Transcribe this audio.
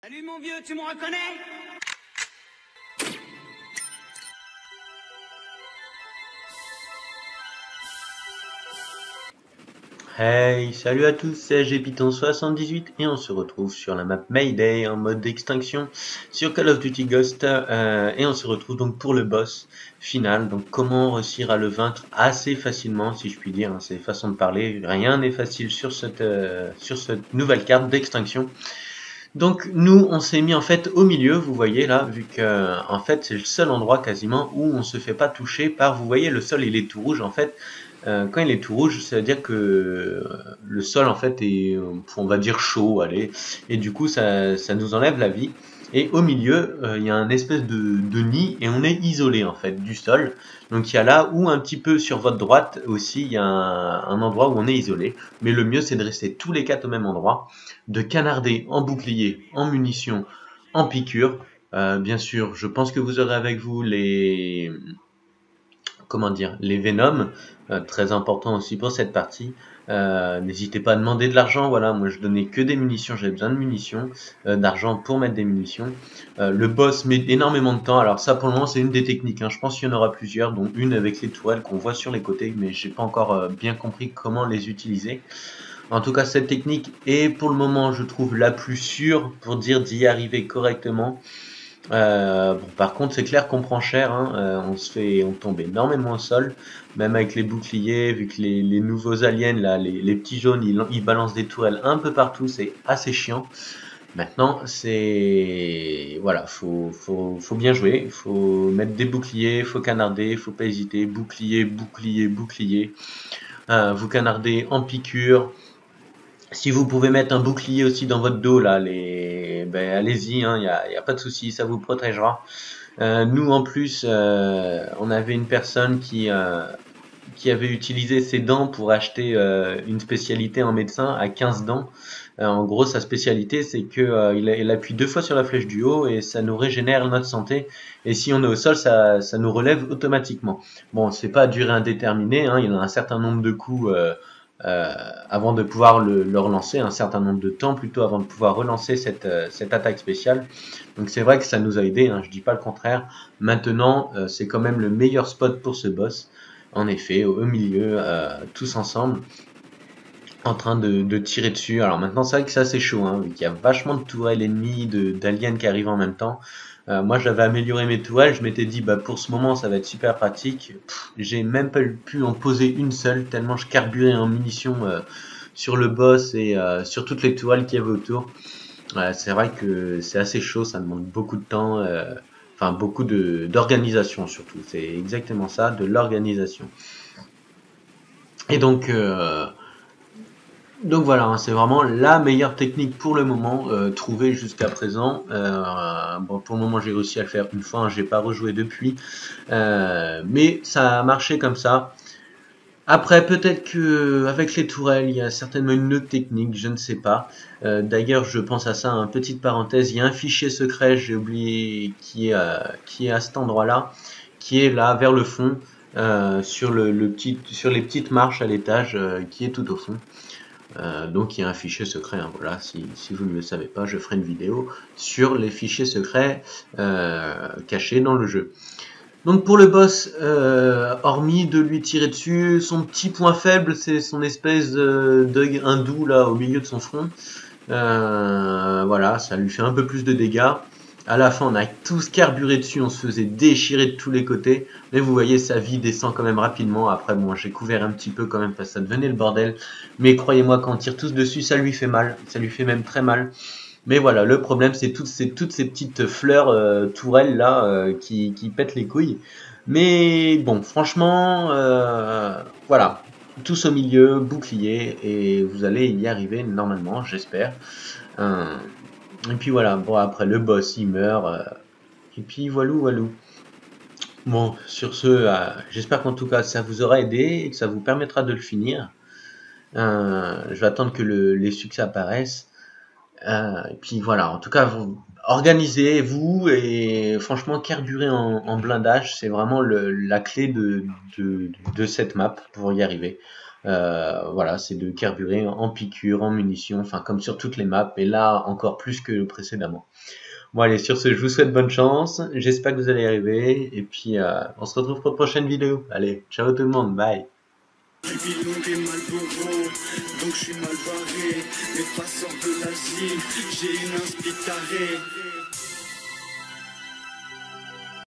Salut mon vieux, tu me reconnais? Hey, salut à tous, c'est GPython78 et on se retrouve sur la map Mayday en mode d'extinction sur Call of Duty Ghost et on se retrouve donc pour le boss final. Donc comment réussir à le vaincre assez facilement si je puis dire, hein, c'est façon de parler, rien n'est facile sur cette nouvelle carte d'extinction. Donc nous on s'est mis en fait au milieu, vous voyez là, vu que en fait c'est le seul endroit quasiment où on se fait pas toucher par, vous voyez le sol il est tout rouge en fait. Quand il est tout rouge, ça veut dire que le sol en fait est, on va dire chaud, allez, et du coup ça nous enlève la vie. Et au milieu, il y a un espèce de nid et on est isolé en fait du sol. Donc il y a là ou un petit peu sur votre droite aussi, il y a un endroit où on est isolé. Mais le mieux c'est de rester tous les quatre au même endroit, de canarder en bouclier, en munitions, en piqûres. Bien sûr, je pense que vous aurez avec vous les les Venoms, très important aussi pour cette partie. N'hésitez pas à demander de l'argent, voilà, moi je donnais que des munitions, j'avais besoin de munitions, d'argent pour mettre des munitions. Le boss met énormément de temps, alors ça pour le moment c'est une des techniques, hein. Je pense qu'il y en aura plusieurs, dont une avec les tourelles qu'on voit sur les côtés, mais j'ai pas encore bien compris comment les utiliser. En tout cas cette technique est pour le moment je trouve la plus sûre pour dire d'y arriver correctement. Bon, par contre, c'est clair qu'on prend cher, hein. On tombe énormément au sol, même avec les boucliers, vu que les nouveaux aliens, là, les petits jaunes, ils balancent des tourelles un peu partout, c'est assez chiant. Maintenant, voilà, faut bien jouer, faut mettre des boucliers, faut canarder, faut pas hésiter, bouclier, bouclier, bouclier. Vous canardez en piqûre. Si vous pouvez mettre un bouclier aussi dans votre dos, là, allez-y, hein, y a pas de souci, ça vous protégera. Nous, en plus, on avait une personne qui avait utilisé ses dents pour acheter une spécialité en médecin à 15 dents. En gros, sa spécialité, c'est que il appuie 2 fois sur la flèche du haut et ça nous régénère notre santé. Et si on est au sol, ça nous relève automatiquement. Bon, c'est pas à durée indéterminée, hein, il a un certain nombre de coups avant de pouvoir le relancer, un certain nombre de temps plutôt avant de pouvoir relancer cette attaque spéciale. Donc c'est vrai que ça nous a aidé, hein, je dis pas le contraire. Maintenant, c'est quand même le meilleur spot pour ce boss. En effet, au milieu, tous ensemble, en train de tirer dessus. Alors maintenant, c'est vrai que c'est assez chaud, hein, vu qu'il y a vachement de tourelles ennemies, d'aliens qui arrivent en même temps. Moi, j'avais amélioré mes tourelles, je m'étais dit, bah, pour ce moment, ça va être super pratique. J'ai même pas pu en poser une seule, tellement je carburais en munitions sur le boss et sur toutes les tourelles qu'il y avait autour. C'est vrai que c'est assez chaud, ça demande beaucoup de temps, enfin beaucoup d'organisation surtout. C'est exactement ça, de l'organisation. Et donc voilà, hein, c'est vraiment la meilleure technique pour le moment trouvée jusqu'à présent. Bon, pour le moment, j'ai réussi à le faire une fois, hein, j'ai pas rejoué depuis, mais ça a marché comme ça. Après, peut-être que avec les tourelles, il y a certainement une autre technique, je ne sais pas. D'ailleurs, je pense à ça, hein, petite parenthèse, il y a un fichier secret, j'ai oublié, qui est à cet endroit-là, qui est là vers le fond, sur les petites marches à l'étage, qui est tout au fond. Donc il y a un fichier secret, hein, voilà, si vous ne le savez pas, je ferai une vidéo sur les fichiers secrets cachés dans le jeu. Donc pour le boss, hormis de lui tirer dessus, son petit point faible, c'est son espèce d'œil hindou là au milieu de son front. Voilà, ça lui fait un peu plus de dégâts. À la fin, on a tous carburé dessus, on se faisait déchirer de tous les côtés. Mais vous voyez, sa vie descend quand même rapidement. Après, bon, j'ai couvert un petit peu quand même parce que ça devenait le bordel. Mais croyez-moi, quand on tire tous dessus, ça lui fait mal. Ça lui fait même très mal. Mais voilà, le problème, c'est toutes ces petites fleurs tourelles là qui pètent les couilles. Mais bon, franchement, voilà. Tous au milieu, bouclier, et vous allez y arriver normalement, j'espère. Et puis voilà, bon après le boss il meurt, et puis voilou voilou. Bon, sur ce, j'espère qu'en tout cas ça vous aura aidé et que ça vous permettra de le finir. Je vais attendre que les succès apparaissent. Et puis voilà, en tout cas, organisez-vous et franchement, carburer en blindage, c'est vraiment la clé de cette map pour y arriver. Voilà, c'est de carburer en piqûres, en munitions, enfin comme sur toutes les maps, et là encore plus que précédemment. Bon allez, sur ce, je vous souhaite bonne chance, j'espère que vous allez y arriver, et puis on se retrouve pour une prochaine vidéo. Allez, ciao tout le monde, bye. Du bilan des Malboro, donc je suis mal barré. Les passeurs de l'asile, j'ai une inspi carrée.